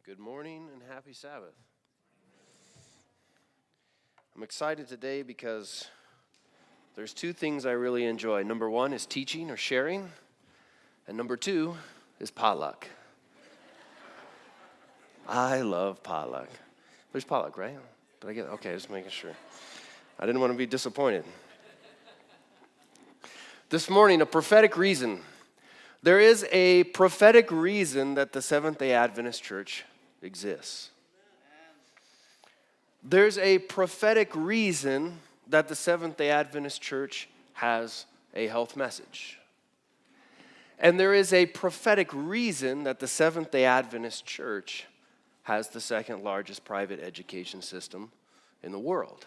Good morning and happy Sabbath. I'm excited today because there's two things I really enjoy. Number one is teaching or sharing, and number two is potluck. I love potluck. There's potluck, right? Did I get okay, just making sure. I didn't want to be disappointed. This morning, a prophetic reason. There is a prophetic reason that the Seventh-day Adventist Church exists. There's a prophetic reason that the Seventh-day Adventist Church has a health message. And there is a prophetic reason that the Seventh-day Adventist Church has the second largest private education system in the world.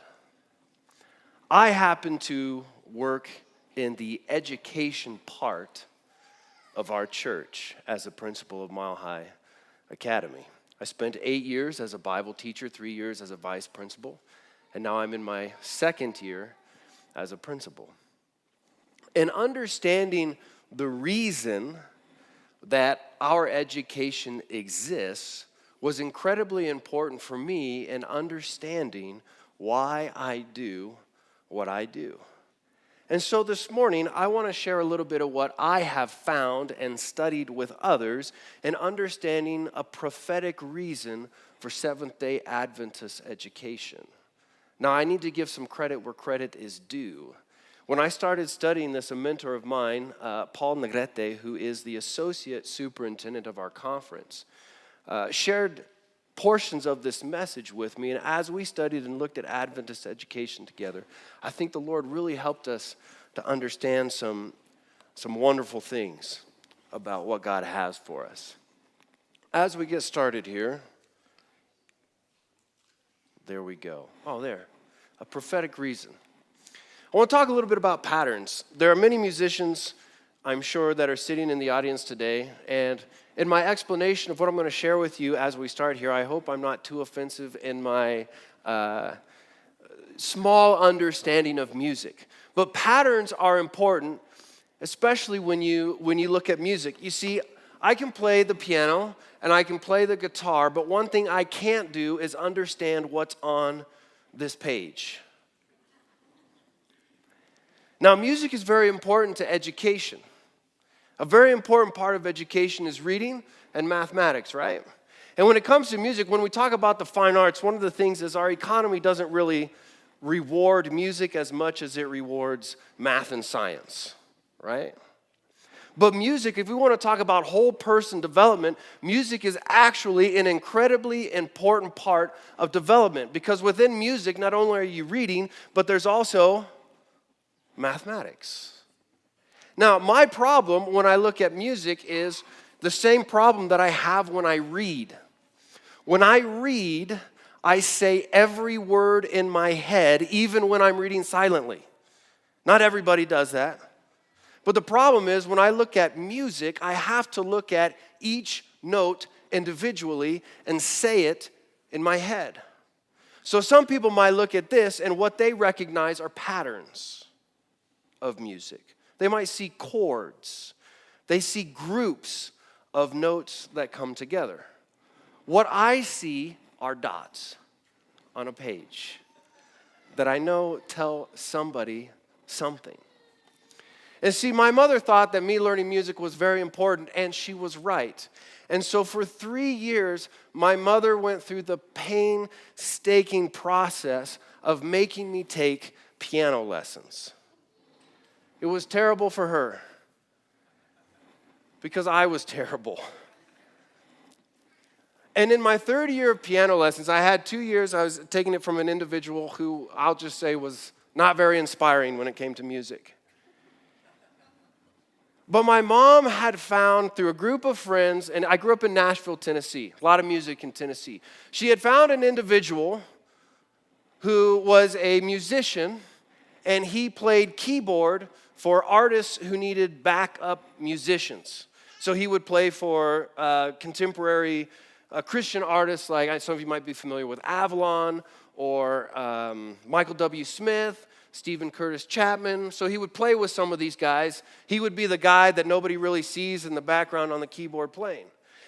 I happen to work in the education part of our church as a principal of Mile High Academy. I spent 8 years as a Bible teacher, 3 years as a vice principal, and now I'm in my second year as a principal. And understanding the reason that our education exists was incredibly important for me in understanding why I do what I do. And so this morning, I want to share a little bit of what I have found and studied with others in understanding a prophetic reason for Seventh-day Adventist education. Now, I need to give some credit where credit is due. When I started studying this, a mentor of mine, Paul Negrete, who is the associate superintendent of our conference, shared portions of this message with me, and as we studied and looked at Adventist education together, I think the Lord really helped us to understand some wonderful things about what God has for us. As we get started here, there we go. Oh, there, a prophetic reason. I want to talk a little bit about patterns. There are many musicians, I'm sure, that are sitting in the audience today, and in my explanation of what I'm going to share with you as we start here, I hope I'm not too offensive in my small understanding of music. But patterns are important, especially when you look at music. You see, I can play the piano and I can play the guitar, but one thing I can't do is understand what's on this page. Now, music is very important to education. A very important part of education is reading and mathematics, right? And when it comes to music, when we talk about the fine arts, one of the things is our economy doesn't really reward music as much as it rewards math and science, right? But music, if we want to talk about whole person development, music is actually an incredibly important part of development, because within music, not only are you reading, but there's also mathematics. Now, my problem when I look at music is the same problem that I have when I read. When I read, I say every word in my head, even when I'm reading silently. Not everybody does that. But the problem is when I look at music, I have to look at each note individually and say it in my head. So some people might look at this and what they recognize are patterns of music. They might see chords. They see groups of notes that come together. What I see are dots on a page that I know tell somebody something. And see, my mother thought that me learning music was very important, and she was right. And so for 3 years, my mother went through the painstaking process of making me take piano lessons. It was terrible for her because I was terrible. And in my third year of piano lessons, I had 2 years, I was taking it from an individual who I'll just say was not very inspiring when it came to music. But my mom had found through a group of friends, and I grew up in Nashville, Tennessee, a lot of music in Tennessee. She had found an individual who was a musician, and he played keyboard for artists who needed backup musicians. So he would play for contemporary Christian artists, like some of you might be familiar with Avalon or Michael W. Smith, Stephen Curtis Chapman. So he would play with some of these guys. He would be the guy that nobody really sees in the background on the keyboard playing.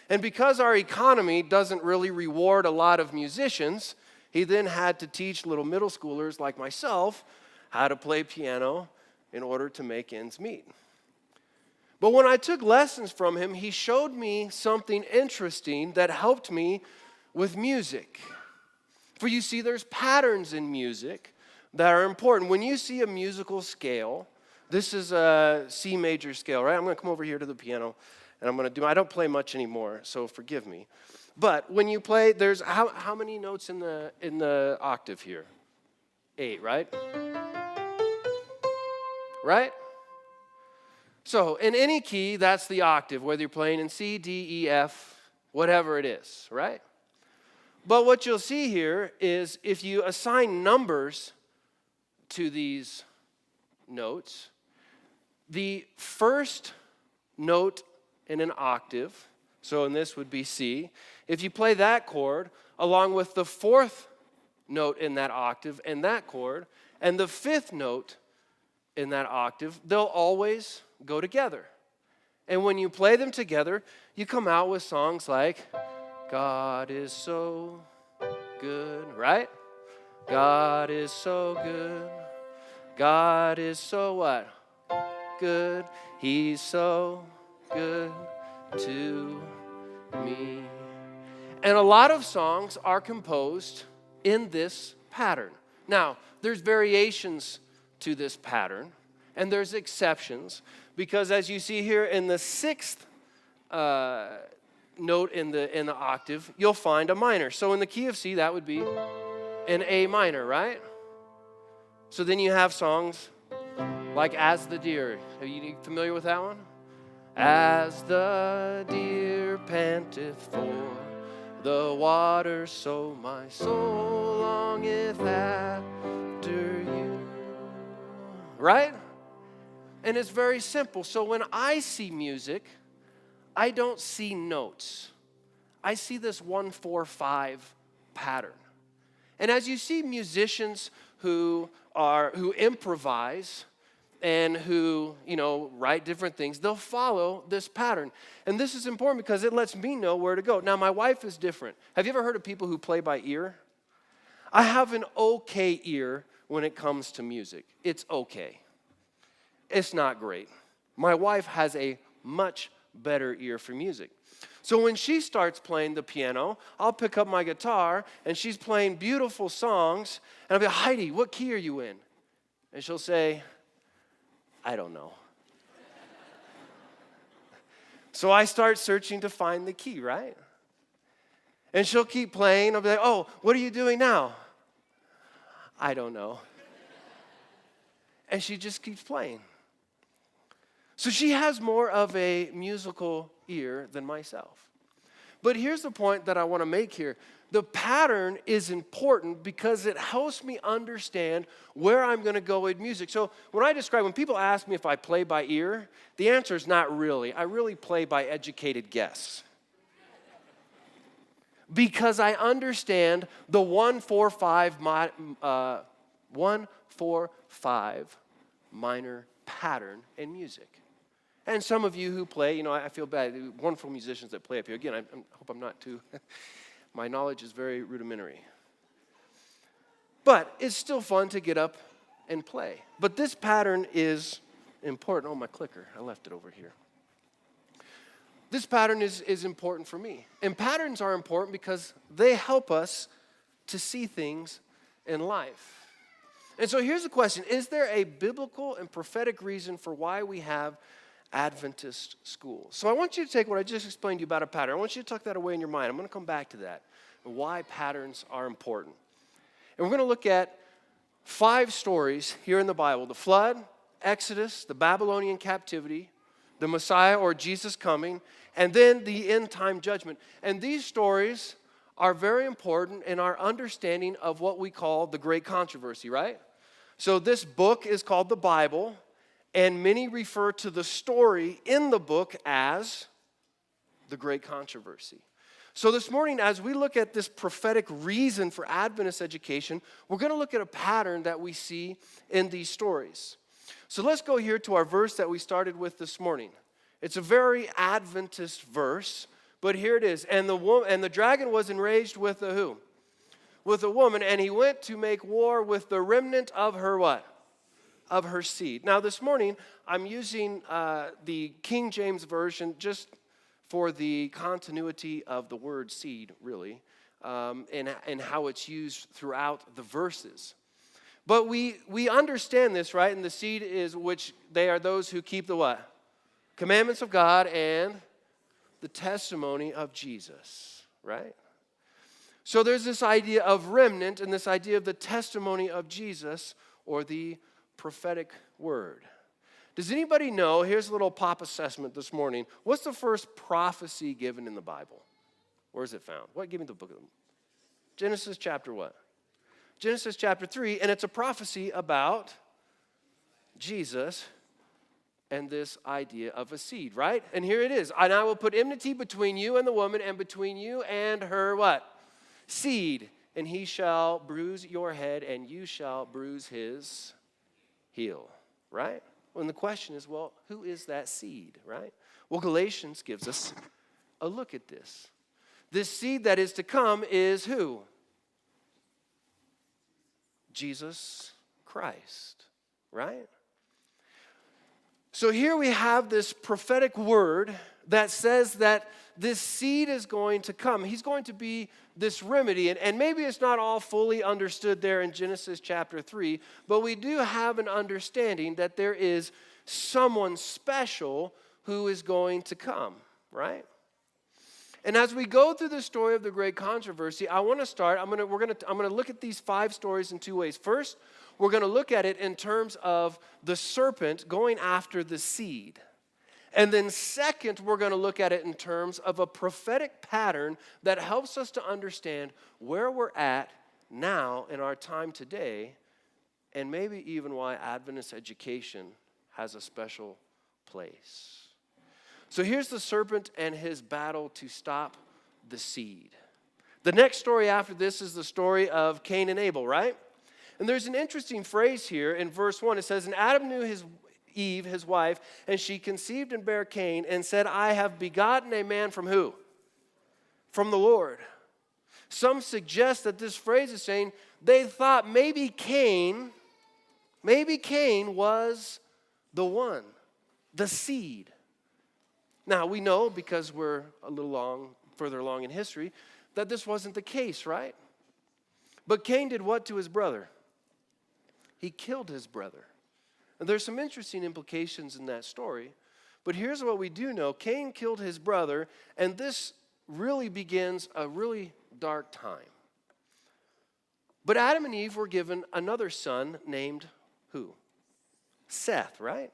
And because our economy doesn't really reward a lot of musicians, he then had to teach little middle schoolers like myself how to play piano in order to make ends meet. But when I took lessons from him, he showed me something interesting that helped me with music. For you see, there's patterns in music that are important. When you see a musical scale, this is a C major scale, right? I'm going to come over here to the piano, and I'm going to I don't play much anymore, so forgive me. But when you play, there's how many notes in the octave here? 8, right? Right? So in any key, that's the octave, whether you're playing in C, D, E, F, whatever it is, right? But what you'll see here is if you assign numbers to these notes, the first note in an octave, so in this would be C, if you play that chord along with the fourth note in that octave and that chord and the fifth note in that octave, they'll always go together. And when you play them together, you come out with songs like, God is so good, right? God is so good. God is so what? Good. He's so good to me. And a lot of songs are composed in this pattern. Now, there's variations to this pattern, and there's exceptions, because as you see here in the sixth note in the octave, you'll find a minor. So in the key of C, that would be an A minor, right? So then you have songs like As the Deer. Are you familiar with that one? As the deer panteth for the water, so my soul longeth after you. Right? And it's very simple. So when I see music, I don't see notes. I see this 1-4-5 pattern. And as you see musicians who improvise and who, write different things, they'll follow this pattern. And this is important because it lets me know where to go. Now, my wife is different. Have you ever heard of people who play by ear? I have an okay ear when it comes to music. It's okay. It's not great. My wife has a much better ear for music. So when she starts playing the piano, I'll pick up my guitar, and she's playing beautiful songs, and I'll be like, Heidi, what key are you in? And she'll say, I don't know. So I start searching to find the key, right? And she'll keep playing. I'll be like, oh, what are you doing now? I don't know. And she just keeps playing. So she has more of a musical ear than myself. But here's the point that I want to make here. The pattern is important because it helps me understand where I'm going to go with music. So when people ask me if I play by ear, the answer is not really. I really play by educated guess. Because I understand the 1-4-5 minor pattern in music. And some of you who play, I feel bad. Wonderful musicians that play up here. Again, I hope I'm not too, my knowledge is very rudimentary. But it's still fun to get up and play. But this pattern is important. Oh, my clicker, I left it over here. This pattern is important for me. And patterns are important because they help us to see things in life. And so here's the question. Is there a biblical and prophetic reason for why we have Adventist schools? So I want you to take what I just explained to you about a pattern. I want you to tuck that away in your mind. I'm going to come back to that and why patterns are important. And we're going to look at 5 stories here in the Bible: the flood, Exodus, the Babylonian captivity, the Messiah or Jesus coming, and then the end-time judgment. And these stories are very important in our understanding of what we call the great controversy, right? So this book is called the Bible, and many refer to the story in the book as the great controversy. So this morning, as we look at this prophetic reason for Adventist education, we're going to look at a pattern that we see in these stories. So let's go here to our verse that we started with this morning. It's a very Adventist verse, But here it is. And the dragon was enraged with the who? With a woman, and he went to make war with the remnant of her what? Of her seed. Now this morning, I'm using the King James Version just for the continuity of the word seed, really, and how it's used throughout the verses. But we understand this, right? And the seed is which they are those who keep the what? Commandments of God and the testimony of Jesus, right? So there's this idea of remnant and this idea of the testimony of Jesus or the prophetic word. Does anybody know, here's a little pop assessment this morning, what's the first prophecy given in the Bible? Where is it found? What? Give me the book of them. Genesis chapter what? Genesis chapter 3, and it's a prophecy about Jesus and this idea of a seed, right? And here it is. And I will put enmity between you and the woman, and between you and her what? Seed. And he shall bruise your head, and you shall bruise his heel, right? Well, and the question is, well, who is that seed, right? Well, Galatians gives us a look at this. This seed that is to come is who? Jesus Christ, right? So here we have this prophetic word that says that this seed is going to come. He's going to be this remedy. And maybe it's not all fully understood there in Genesis chapter 3, but we do have an understanding that there is someone special who is going to come, right? And as we go through the story of the great controversy, I want to start, I'm going to look at these 5 stories in 2 ways. First, we're going to look at it in terms of the serpent going after the seed. And then second, we're going to look at it in terms of a prophetic pattern that helps us to understand where we're at now in our time today, and maybe even why Adventist education has a special place. So here's the serpent and his battle to stop the seed. The next story after this is the story of Cain and Abel, right? And there's an interesting phrase here in verse 1. It says, and Adam knew Eve, his wife, and she conceived and bare Cain and said, I have begotten a man from who? From the Lord. Some suggest that this phrase is saying they thought maybe Cain was the one, the seed. Now, we know, because we're a little further along in history, that this wasn't the case, right? But Cain did what to his brother? He killed his brother. And there's some interesting implications in that story. But here's what we do know. Cain killed his brother, and this really begins a really dark time. But Adam and Eve were given another son named who? Seth, right?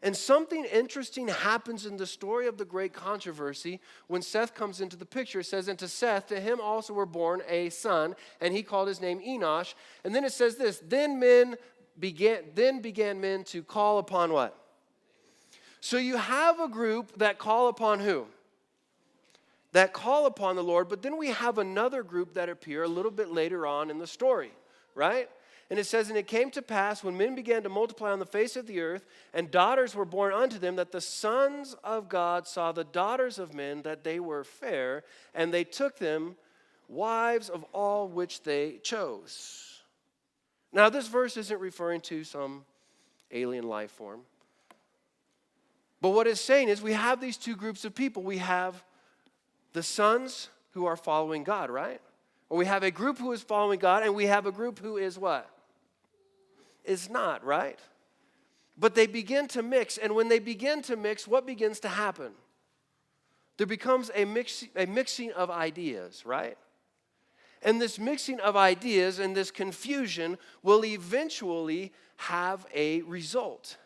And something interesting happens in the story of the great controversy when Seth comes into the picture. It says, and to Seth, to him also were born a son, and he called his name Enosh. And then it says this, then began men to call upon what? So you have a group that call upon who? That call upon the Lord, but then we have another group that appear a little bit later on in the story, right? And it says, and it came to pass when men began to multiply on the face of the earth, and daughters were born unto them, that the sons of God saw the daughters of men, that they were fair, and they took them wives of all which they chose. Now, this verse isn't referring to some alien life form. But what it's saying is we have these two groups of people. We have the sons who are following God, right? Or we have a group who is following God, and we have a group who is what? Is not, right? But they begin to mix, and when they begin to mix, what begins to happen? There becomes a mixing of ideas, right? And this mixing of ideas and this confusion will eventually have a result.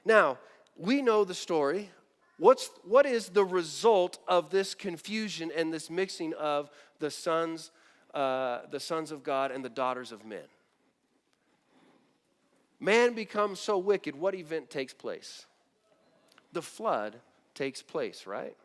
Now, we know the story. What is the result of this confusion and this mixing of the sons of God and the daughters of men? Man becomes so wicked, what event takes place? The flood takes place, right?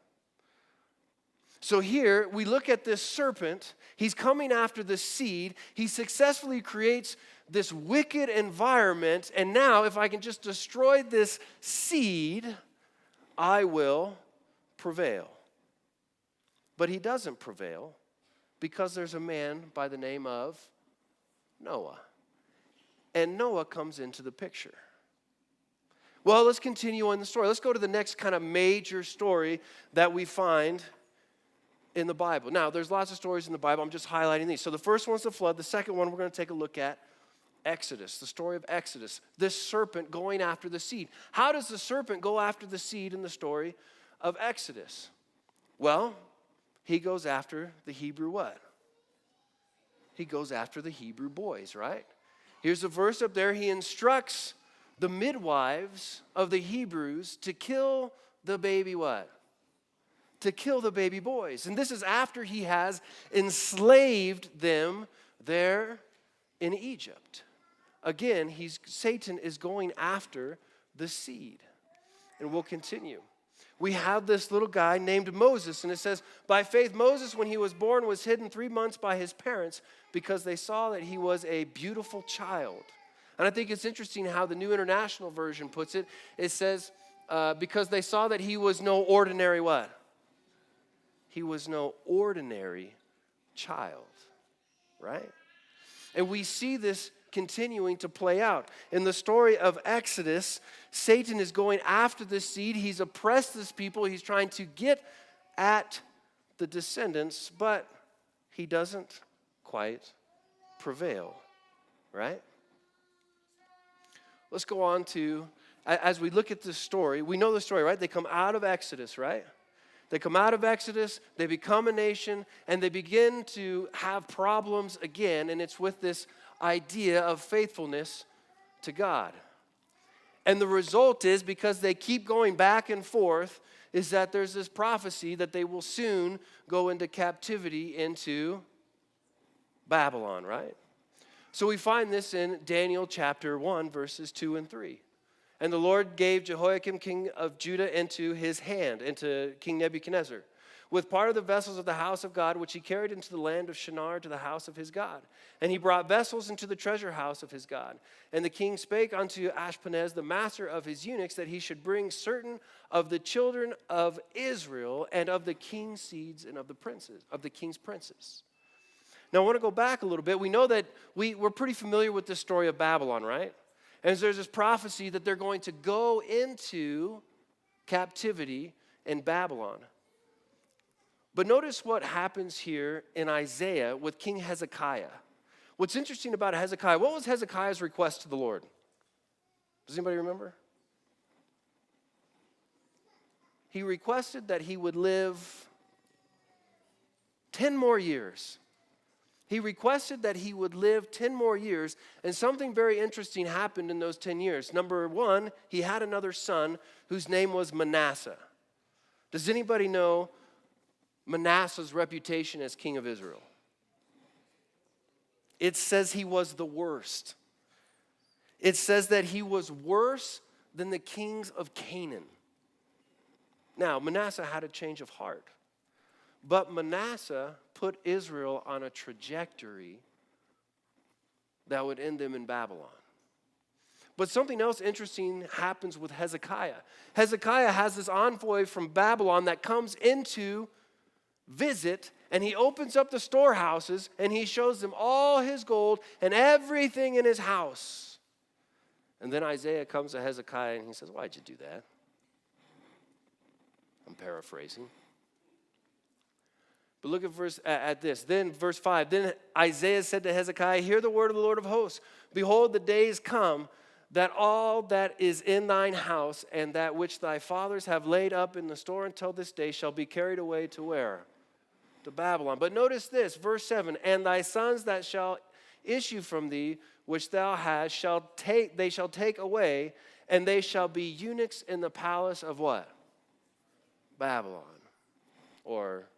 So here we look at this serpent. He's coming after the seed. He successfully creates this wicked environment. And now if I can just destroy this seed, I will prevail. But he doesn't prevail because there's a man by the name of Noah. And Noah comes into the picture. Well, let's continue on the story. Let's go to the next kind of major story that we find in the Bible. Now, there's lots of stories in the Bible. I'm just highlighting these. So the first one's the flood. The second one we're going to take a look at Exodus, the story of Exodus. This serpent going after the seed. How does the serpent go after the seed in the story of Exodus? Well, he goes after the Hebrew what? He goes after the Hebrew boys, right? Here's a verse up there. He instructs the midwives of the Hebrews to kill the baby what? To kill the baby boys. And this is after he has enslaved them there in Egypt. Again, Satan is going after the seed. And we'll continue. We have this little guy named Moses, and it says, by faith Moses, when he was born, was hidden 3 months by his parents because they saw that he was a beautiful child. And I think it's interesting how the New International Version puts it. It says, because they saw that he was no ordinary what? He was no ordinary child, right? And we see this continuing to play out. In the story of Exodus, Satan is going after this seed. He's oppressed this people. He's trying to get at the descendants, but he doesn't quite prevail, right? Let's go on to, as we look at this story, we know the story, right? They come out of Exodus, right? They come out of Exodus, they become a nation, and they begin to have problems again, and it's with this idea of faithfulness to God. And the result is, because they keep going back and forth, is that there's this prophecy that they will soon go into captivity into Babylon, right? So we find this in Daniel chapter 1, verses 2 and 3. And the Lord gave Jehoiakim, king of Judah, into his hand, into King Nebuchadnezzar, with part of the vessels of the house of God, which he carried into the land of Shinar to the house of his God. And he brought vessels into the treasure house of his God. And the king spake unto Ashpenaz, the master of his eunuchs, that he should bring certain of the children of Israel and of the king's seeds and of the princes, of the king's princes. Now, I want to go back a little bit. We know that we're pretty familiar with this story of Babylon, right? And there's this prophecy that they're going to go into captivity in Babylon. But notice what happens here in Isaiah with King Hezekiah. What's interesting about Hezekiah, what was Hezekiah's request to the Lord? Does anybody remember? He requested that he would live 10 more years. He requested that he would live 10 more years, and something very interesting happened in those 10 years. Number one, he had another son whose name was Manasseh. Does anybody know Manasseh's reputation as king of Israel? It says he was the worst. It says that he was worse than the kings of Canaan. Now, Manasseh had a change of heart. But Manasseh put Israel on a trajectory that would end them in Babylon. But something else interesting happens with Hezekiah. Hezekiah has this envoy from Babylon that comes into visit, and he opens up the storehouses, and he shows them all his gold and everything in his house. And then Isaiah comes to Hezekiah, and he says, "Why'd you do that?" I'm paraphrasing. But look at this. Then verse 5. Then Isaiah said to Hezekiah, "Hear the word of the Lord of hosts. Behold, the days come that all that is in thine house and that which thy fathers have laid up in the store until this day shall be carried away to where? To Babylon." But notice this, verse 7. "And thy sons that shall issue from thee, which thou hast, they shall take away, and they shall be eunuchs in the palace of" what? Babylon. Or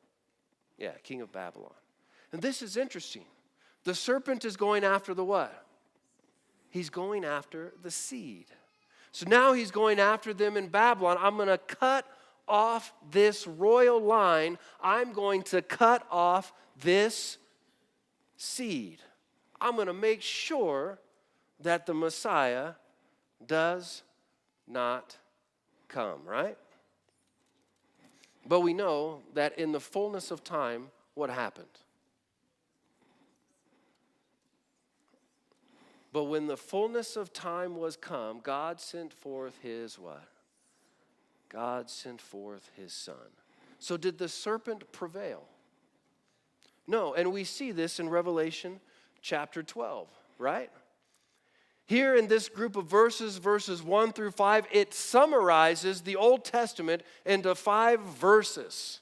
king of Babylon. And this is interesting. The serpent is going after the what? He's going after the seed. So now he's going after them in Babylon. I'm going to cut off this royal line. I'm going to cut off this seed. I'm going to make sure that the Messiah does not come, right? But we know that in the fullness of time, what happened? But when the fullness of time was come, God sent forth his what? God sent forth his son. So did the serpent prevail? No, and we see this in Revelation chapter 12, right? Here in this group of verses 1 through 5, it summarizes the Old Testament into 5 verses.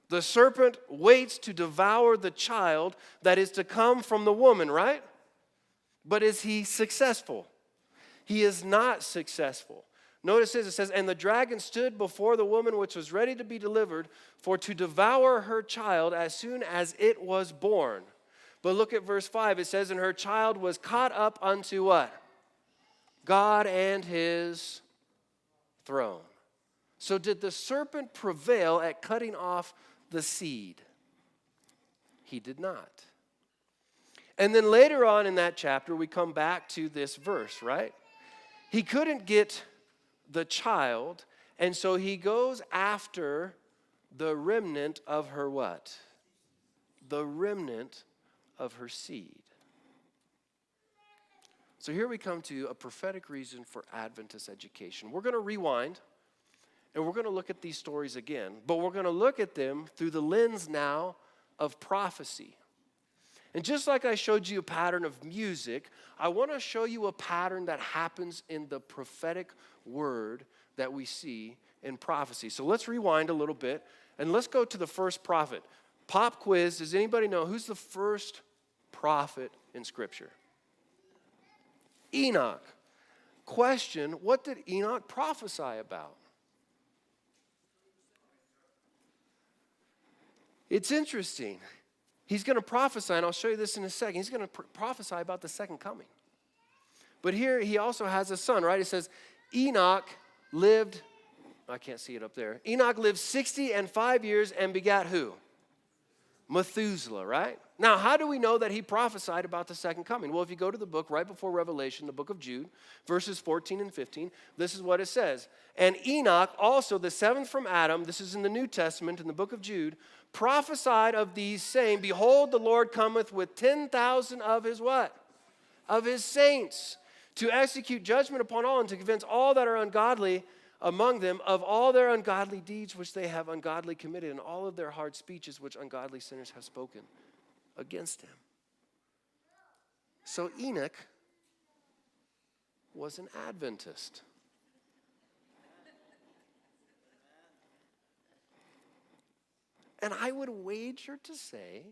The serpent waits to devour the child that is to come from the woman, right? But is he successful? He is not successful. Notice this, it says, and the dragon stood before the woman which was ready to be delivered for to devour her child as soon as it was born. But look at verse 5. It says, and her child was caught up unto what? God and his throne. So did the serpent prevail at cutting off the seed? He did not. And then later on in that chapter, we come back to this verse, right? He couldn't get the child, and so he goes after the remnant of her what? The remnant of her seed. So here we come to a prophetic reason for Adventist education. We're going to rewind, and we're going to look at these stories again, but we're going to look at them through the lens now of prophecy. And just like I showed you a pattern of music, I want to show you a pattern that happens in the prophetic word that we see in prophecy. So let's rewind a little bit, and let's go to the first prophet. Pop quiz, does anybody know who's the first prophet in Scripture? Enoch. Question, what did Enoch prophesy about? It's interesting. He's going to prophesy, and I'll show you this in a second. He's going to prophesy about the second coming. But here he also has a son, right? It says Enoch lived, I can't see it up there. Enoch lived 65 years and begat who? Methuselah, right? Now, how do we know that he prophesied about the second coming? Well, if you go to the book right before Revelation, the book of Jude, verses 14 and 15, this is what it says. And Enoch, also the seventh from Adam, this is in the New Testament, in the book of Jude, prophesied of these, saying, behold, the Lord cometh with 10,000 of his what? Of his saints, to execute judgment upon all and to convince all that are ungodly among them of all their ungodly deeds which they have ungodly committed, and all of their hard speeches which ungodly sinners have spoken against him. So Enoch was an Adventist. And I would wager to say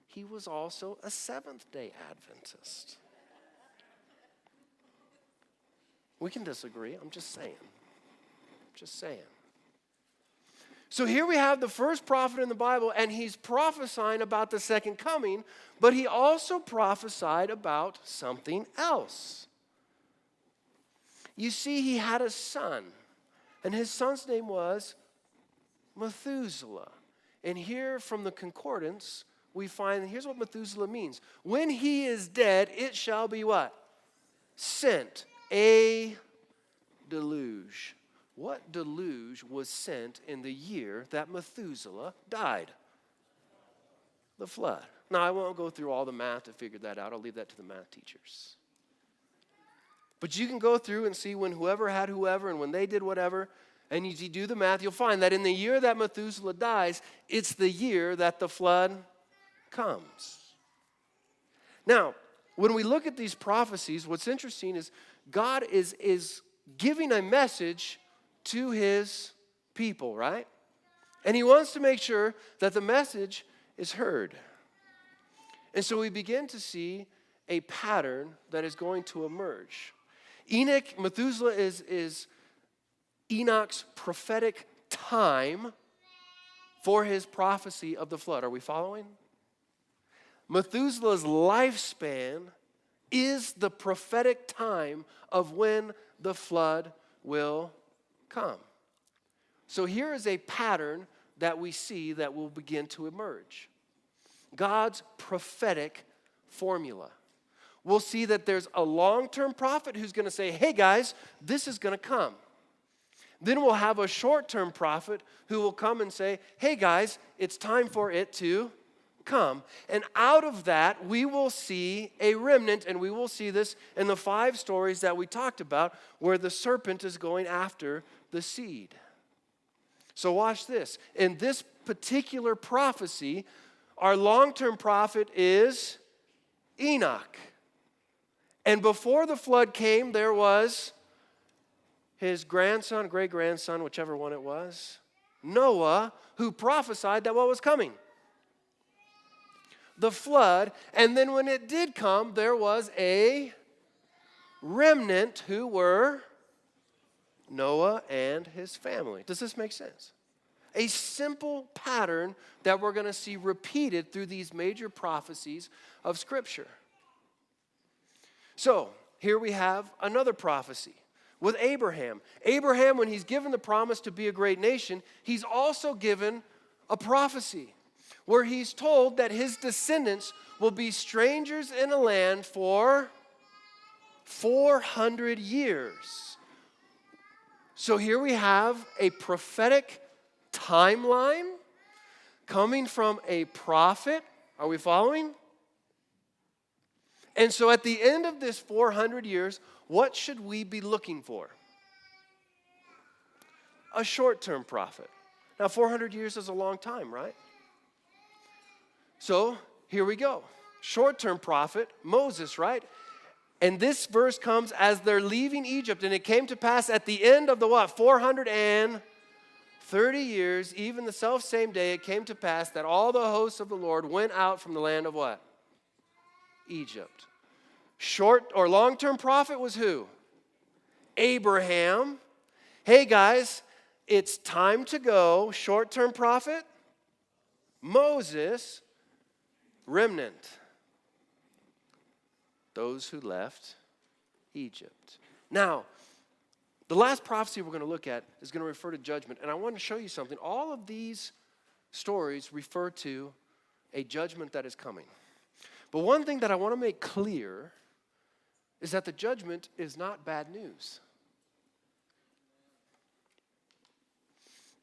he was also a Seventh-day Adventist. We can disagree, I'm just saying. Just saying. So here we have the first prophet in the Bible, and he's prophesying about the second coming, but he also prophesied about something else. You see, he had a son, and his son's name was Methuselah. And here from the concordance, we find, here's what Methuselah means. When he is dead, it shall be what? Sent. A deluge. What deluge was sent in the year that Methuselah died? The flood. Now, I won't go through all the math to figure that out. I'll leave that to the math teachers. But you can go through and see when whoever had whoever and when they did whatever, and you do the math, you'll find that in the year that Methuselah dies, it's the year that the flood comes. Now, when we look at these prophecies, what's interesting is God is giving a message to his people, right? And he wants to make sure that the message is heard. And so we begin to see a pattern that is going to emerge. Methuselah is Enoch's prophetic time for his prophecy of the flood. Are we following? Methuselah's lifespan is the prophetic time of when the flood will come. So here is a pattern that we see that will begin to emerge. God's prophetic formula. We'll see that there's a long-term prophet who's going to say, hey guys, this is going to come. Then we'll have a short-term prophet who will come and say, hey guys, it's time for it to come. And out of that, we will see a remnant, and we will see this in the 5 stories that we talked about where the serpent is going after the seed. So watch this. In this particular prophecy, our long-term prophet is Enoch. And before the flood came, there was his grandson, great-grandson, whichever one it was, Noah, who prophesied that what was coming? The flood. And then when it did come, there was a remnant who were Noah and his family. Does this make sense? A simple pattern that we're going to see repeated through these major prophecies of Scripture. So, here we have another prophecy with Abraham. Abraham, when he's given the promise to be a great nation, he's also given a prophecy where he's told that his descendants will be strangers in a land for 400 years. So here we have a prophetic timeline coming from a prophet. Are we following? And so at the end of this 400 years, what should we be looking for? A short-term prophet. Now 400 years is a long time, right? So here we go. Short-term prophet, Moses, right? And this verse comes as they're leaving Egypt. And it came to pass at the end of the what? 430 years, even the self-same day, it came to pass that all the hosts of the Lord went out from the land of what? Egypt. Short or long-term prophet was who? Abraham. Hey guys, it's time to go. Short-term prophet? Moses. Remnant. Those who left Egypt. Now, the last prophecy we're going to look at is going to refer to judgment. And I want to show you something. All of these stories refer to a judgment that is coming. But one thing that I want to make clear is that the judgment is not bad news.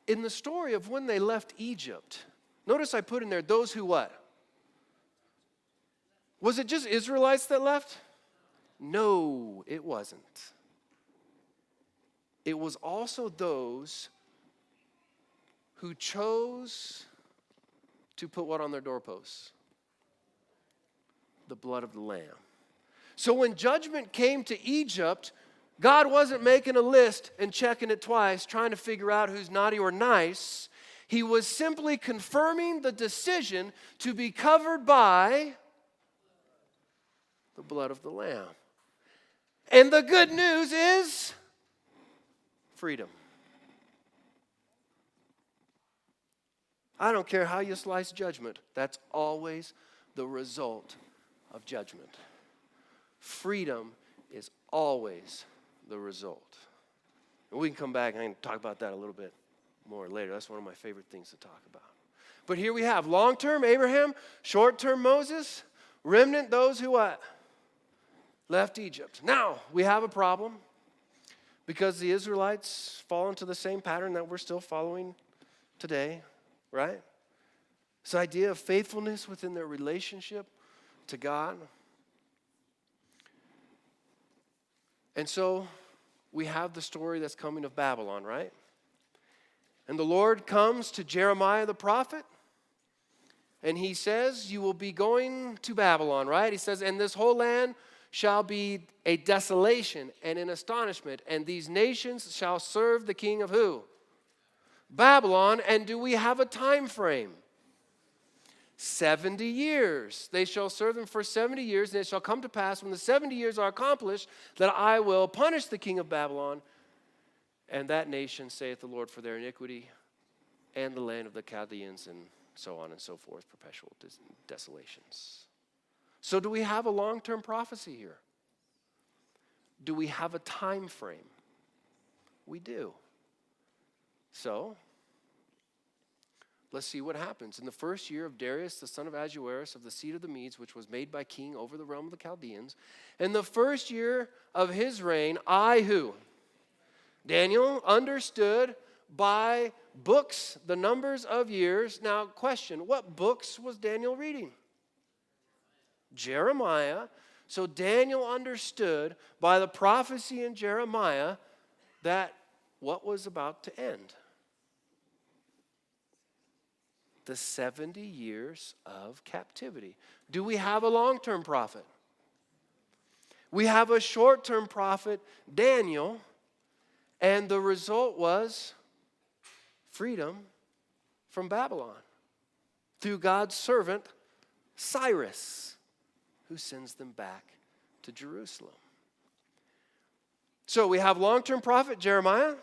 In the story of when they left Egypt, notice I put in there those who what? Was it just Israelites that left? No, it wasn't. It was also those who chose to put what on their doorposts? The blood of the Lamb. So when judgment came to Egypt, God wasn't making a list and checking it twice, trying to figure out who's naughty or nice. He was simply confirming the decision to be covered by the blood of the Lamb. And the good news is freedom. I don't care how you slice judgment. That's always the result of judgment. Freedom is always the result. And we can come back and talk about that a little bit more later. That's one of my favorite things to talk about. But here we have long-term Abraham, short-term Moses, remnant those who what? Left Egypt. Now, we have a problem because the Israelites fall into the same pattern that we're still following today, right? This idea of faithfulness within their relationship to God. And so we have the story that's coming of Babylon, right? And the Lord comes to Jeremiah the prophet, and he says, you will be going to Babylon, right? He says, and this whole land shall be a desolation and an astonishment, and these nations shall serve the king of who? Babylon. And do we have a time frame? 70 years. They shall serve them for 70 years, and it shall come to pass when the 70 years are accomplished that I will punish the king of Babylon and that nation, saith the Lord, for their iniquity, and the land of the Chaldeans, and so on and so forth, perpetual desolations. So do we have a long-term prophecy here? Do we have a time frame? We do. So, let's see what happens. In the first year of Darius, the son of Ahasuerus, of the seed of the Medes, which was made by king over the realm of the Chaldeans, in the first year of his reign, I who? Daniel understood by books the numbers of years. Now, question, what books was Daniel reading? Jeremiah. So Daniel understood by the prophecy in Jeremiah that what was about to end? The 70 years of captivity. Do we have a long-term prophet? We have a short-term prophet, Daniel, and the result was freedom from Babylon through God's servant, Cyrus, who sends them back to Jerusalem. So we have long-term prophet, Jeremiah,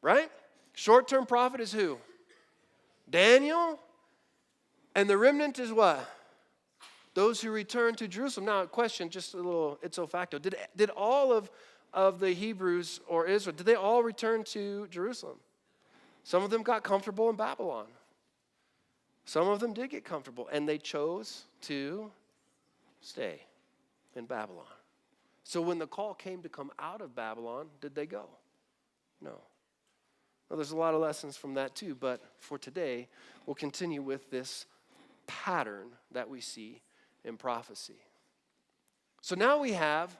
right? Short-term prophet is who? Daniel. And the remnant is what? Those who return to Jerusalem. Now, question, just a little ipso facto. Did all of the Hebrews or Israel, did they all return to Jerusalem? Some of them got comfortable in Babylon. Some of them did get comfortable, and they chose to stay in Babylon. So when the call came to come out of Babylon, did they go? No. Well, there's a lot of lessons from that too, but for today, we'll continue with this pattern that we see in prophecy. So now we have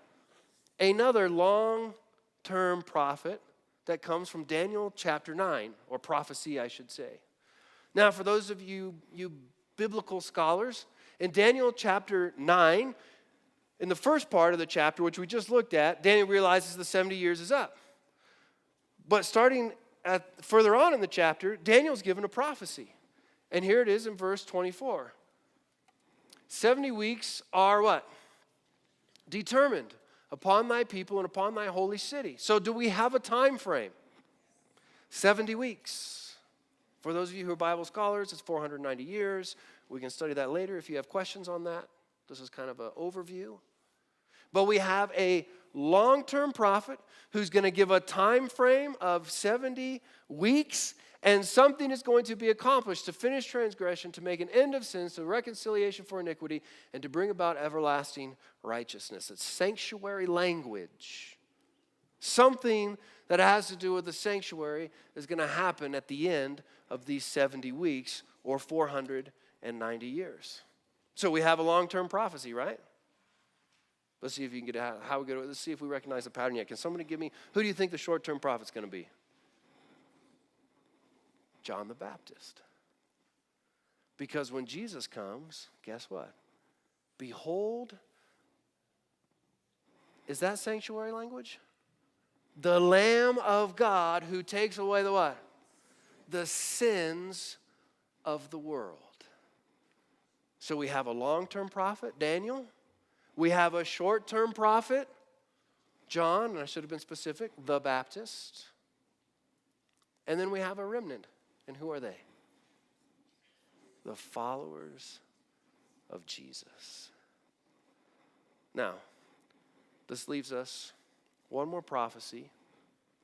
another long-term prophet that comes from Daniel chapter 9, or prophecy, I should say. Now, for those of you biblical scholars, in Daniel chapter 9, in the first part of the chapter, which we just looked at, Daniel realizes the 70 years is up. But starting further on in the chapter, Daniel's given a prophecy. And here it is in verse 24. 70 weeks are what? Determined upon thy people and upon thy holy city. So do we have a time frame? 70 weeks. For those of you who are Bible scholars, it's 490 years. We can study that later if you have questions on that. This is kind of an overview. But we have a long-term prophet who's going to give a time frame of 70 weeks, and something is going to be accomplished to finish transgression, to make an end of sins, to reconciliation for iniquity, and to bring about everlasting righteousness. It's sanctuary language. Something that has to do with the sanctuary is going to happen at the end of these 70 weeks, or 490 years. So we have a long-term prophecy, right? Let's see if you can get how we go. Let's see if we recognize the pattern yet. Can somebody give me, who do you think the short-term prophet's going to be? John the Baptist. Because when Jesus comes, guess what? Behold, is that sanctuary language? The Lamb of God who takes away the what? The sins of the world. So we have a long-term prophet, Daniel. We have a short-term prophet, John, and I should have been specific, the Baptist. And then we have a remnant. And who are they? The followers of Jesus. Now, this leaves us one more prophecy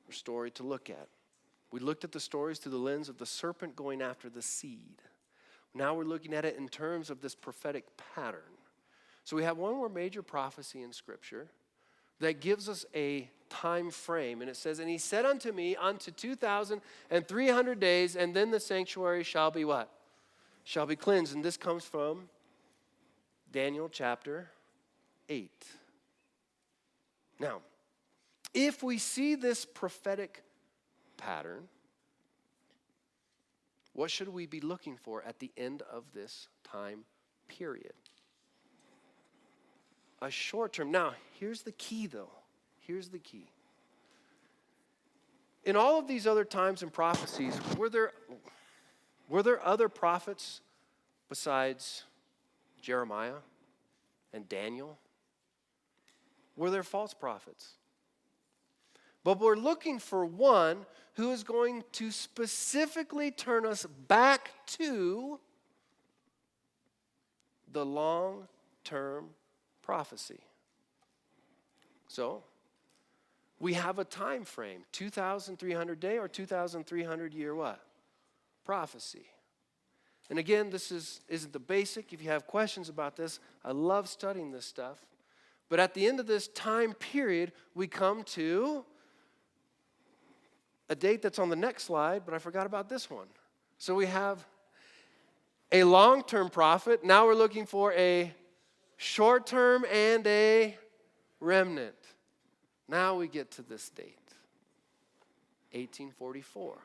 or story to look at. We looked at the stories through the lens of the serpent going after the seed. Now we're looking at it in terms of this prophetic pattern. So we have one more major prophecy in Scripture that gives us a time frame. And it says, and he said unto me, unto 2,300 days, and then the sanctuary shall be what? Shall be cleansed. And this comes from Daniel chapter 8. Now, if we see this prophetic pattern, what should we be looking for at the end of this time period? A short term. Now, here's the key, though. Here's the key. In all of these other times and prophecies, were there other prophets besides Jeremiah and Daniel? Were there false prophets? But we're looking for one who is going to specifically turn us back to the long-term prophecy. So, we have a time frame, 2,300 day or 2,300 year what? Prophecy. And again, this isn't the basic. If you have questions about this, I love studying this stuff. But at the end of this time period, we come to a date that's on the next slide, but I forgot about this one. So we have a long-term prophet. Now we're looking for a short-term and a remnant. Now we get to this date, 1844.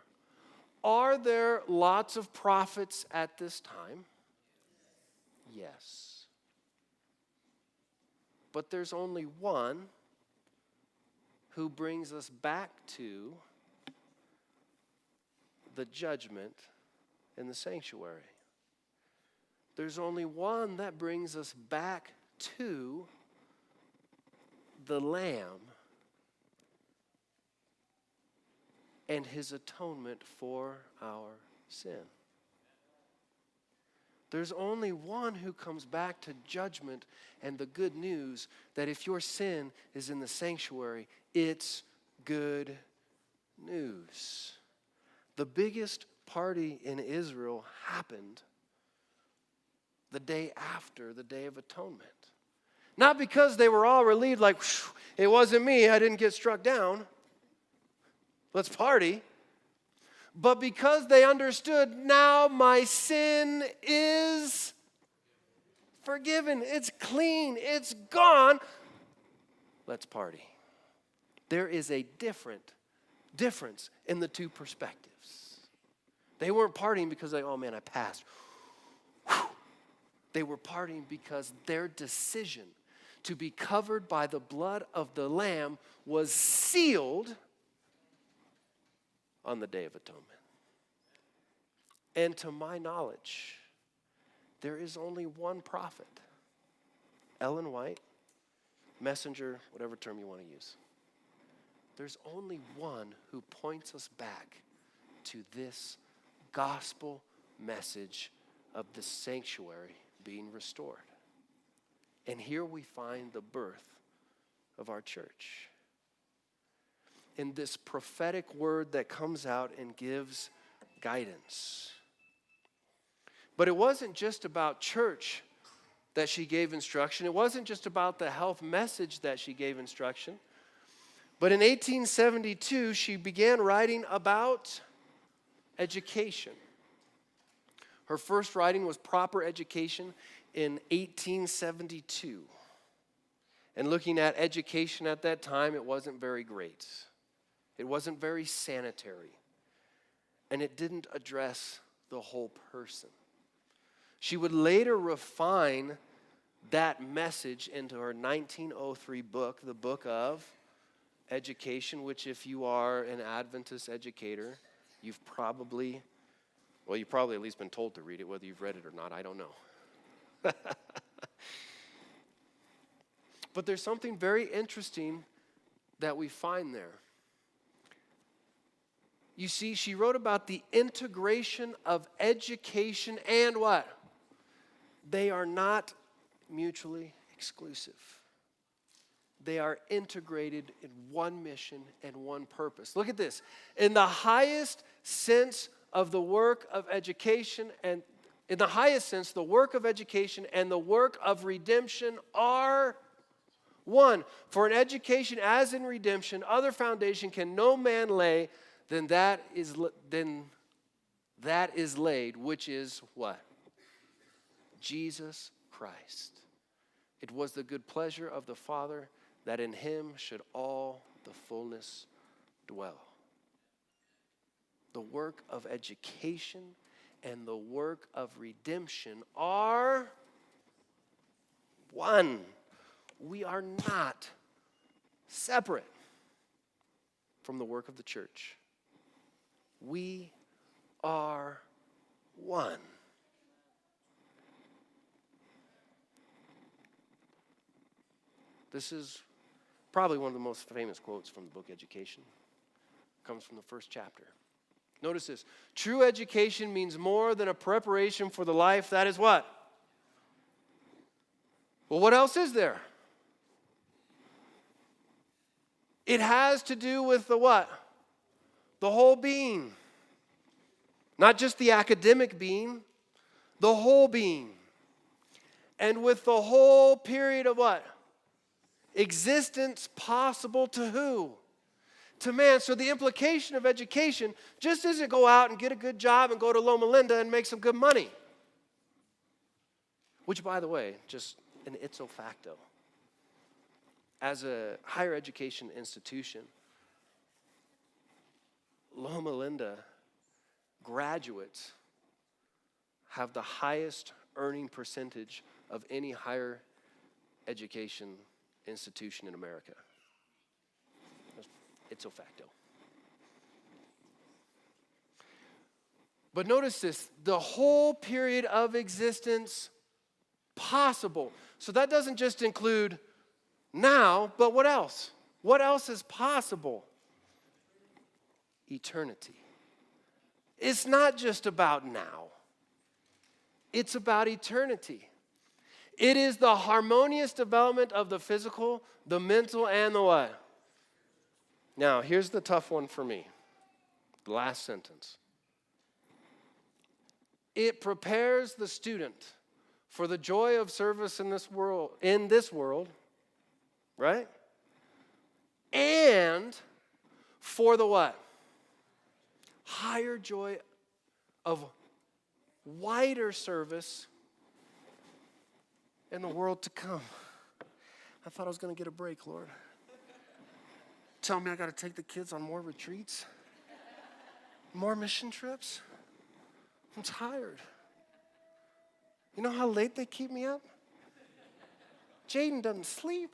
Are there lots of prophets at this time? Yes. But there's only one who brings us back to the judgment in the sanctuary. There's only one that brings us back to the Lamb and his atonement for our sin. There's only one who comes back to judgment and the good news that if your sin is in the sanctuary, it's good news. The biggest party in Israel happened the day after the Day of Atonement. Not because they were all relieved like, it wasn't me, I didn't get struck down. Let's party. But because they understood, now my sin is forgiven. It's clean. It's gone. Let's party. There is a difference in the two perspectives. They weren't partying because they, oh man, I passed. Whew. They were partying because their decision to be covered by the blood of the Lamb was sealed on the Day of Atonement. And to my knowledge, there is only one prophet, Ellen White, messenger, whatever term you want to use. There's only one who points us back to this gospel message of the sanctuary being restored. And here we find the birth of our church. In this prophetic word that comes out and gives guidance. But it wasn't just about church that she gave instruction. It wasn't just about the health message that she gave instruction. But in 1872, she began writing about education. Her first writing was Proper Education in 1872. And looking at education at that time, it wasn't very great. It wasn't very sanitary. And it didn't address the whole person. She would later refine that message into her 1903 book, the Book of Education, which if you are an Adventist educator, you've probably at least been told to read it, whether you've read it or not, I don't know. But there's something very interesting that we find there. You see, she wrote about the integration of education and what? They are not mutually exclusive. They are integrated in one mission and one purpose. Look at this. In the highest sense of the work of education and in the highest sense, the work of education and the work of redemption are one. For in education as in redemption, other foundation can no man lay than that is laid, which is what? Jesus Christ. It was the good pleasure of the Father that in him should all the fullness dwell. The work of education and the work of redemption are one. We are not separate from the work of the church. We are one. This is probably one of the most famous quotes from the book Education. It comes from the first chapter. Notice this. True education means more than a preparation for the life that is what? Well, what else is there? It has to do with the what? The whole being. Not just the academic being, the whole being. And with the whole period of what? Existence possible to who? to man. So the implication of education just isn't go out and get a good job and go to Loma Linda and make some good money. Which, by the way, just an ipso facto, as a higher education institution, Loma Linda graduates have the highest earning percentage of any higher education institution in America. Ipso facto. But notice this, the whole period of existence possible. So that doesn't just include now, but what else? What else is possible? Eternity. It's not just about now. It's about eternity. It is the harmonious development of the physical, the mental, and the what? Now, here's the tough one for me. The last sentence. It prepares the student for the joy of service in this world, right? And for the what? Higher joy of wider service in the world to come. I thought I was going to get a break, Lord. Tell me I got to take the kids on more retreats, more mission trips. I'm tired. You know how late they keep me up? Jaden doesn't sleep.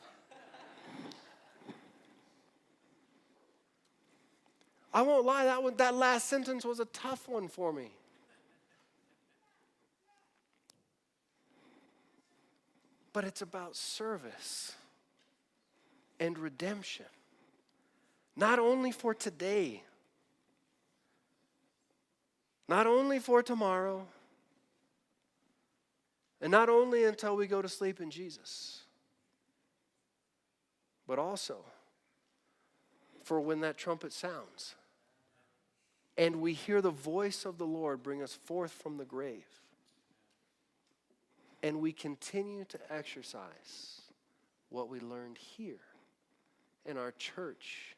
I won't lie, that last sentence was a tough one for me. But it's about service and redemption. Not only for today, not only for tomorrow, and not only until we go to sleep in Jesus, but also for when that trumpet sounds and we hear the voice of the Lord bring us forth from the grave, and we continue to exercise what we learned here in our church,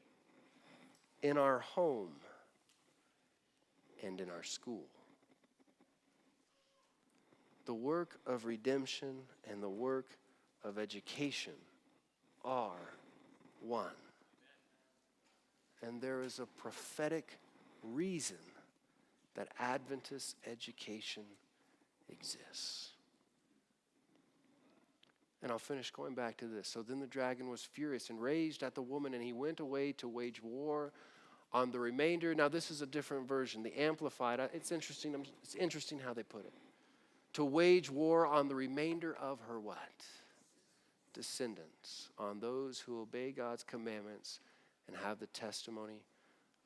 in our home, and in our school. The work of redemption and the work of education are one. And there is a prophetic reason that Adventist education exists. And I'll finish going back to this. So then the dragon was furious and raged at the woman, and he went away to wage war on the remainder. Now this is a different version, the Amplified. It's interesting how they put it. To wage war on the remainder of her what? Descendants, on those who obey God's commandments and have the testimony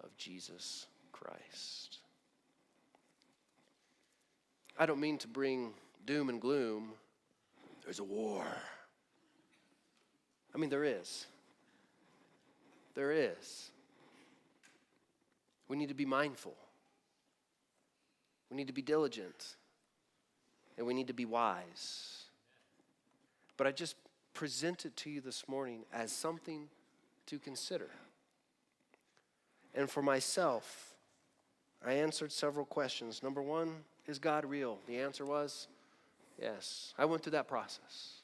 of Jesus Christ. I don't mean to bring doom and gloom. There's a war. I mean, there is. There is. We need to be mindful. We need to be diligent. And we need to be wise. But I just present it to you this morning as something to consider. And for myself, I answered several questions. Number one, is God real? The answer was yes. I went through that process.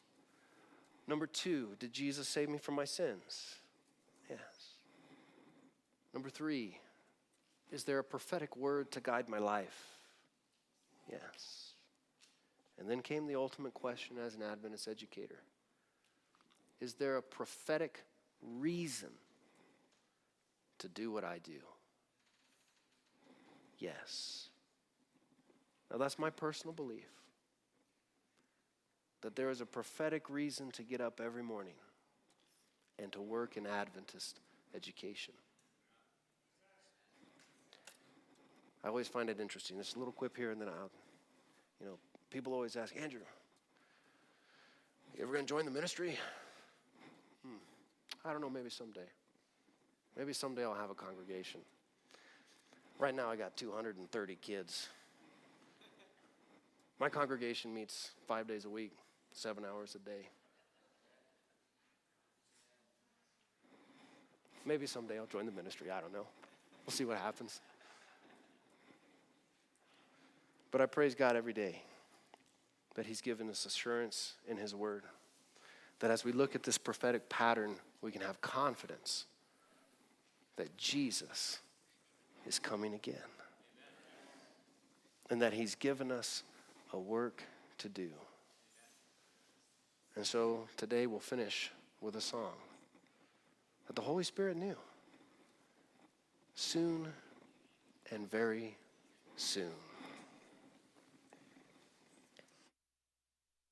Number two, did Jesus save me from my sins? Yes. Number three, is there a prophetic word to guide my life? Yes. And then came the ultimate question as an Adventist educator. Is there a prophetic reason to do what I do? Yes. Now that's my personal belief, that there is a prophetic reason to get up every morning and to work in Adventist education. I always find it interesting. There's a little quip here and then people always ask, Andrew, you ever going to join the ministry? I don't know, maybe someday. Maybe someday I'll have a congregation. Right now I got 230 kids. My congregation meets 5 days a week, 7 hours a day. Maybe someday I'll join the ministry. I don't know. We'll see what happens. But I praise God every day that he's given us assurance in his word. That as we look at this prophetic pattern, we can have confidence that Jesus is coming again. And that he's given us a work to do. And so today we'll finish with a song that the Holy Spirit knew. Soon and very soon.